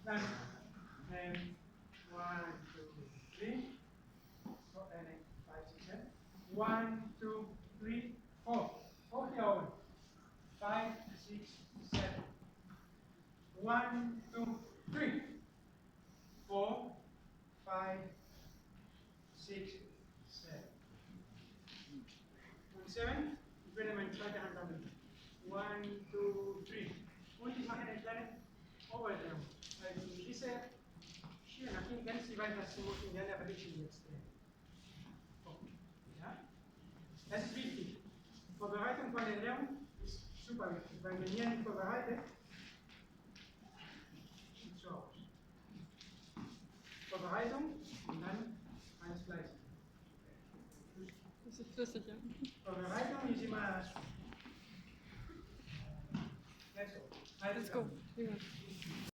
Dann 1, 2, 3. So, and 5, 6, 7. 1, 2, 3, 4. Hold the oven. 5, 6, 7. 1, 2, 3. 4, 5, 6, 7. 7. Ich werde meine zweite Hand sammeln. 1, 2, 3. Und ich mache eine kleine Overdrehung. Also diese Schiene nach hinten, wenn Sie weiter lassen müssen, werden der Bildschirm jetzt drehen. So. Ja? Das ist wichtig. Vorbereitung von der Drehung ist super wichtig, weil wenn ihr nicht vorbereitet, sieht so aus. Vorbereitung und dann alles fleißig. Das ist flüssig, ja. Vorbereitung ist immer. Let's go. Let's go.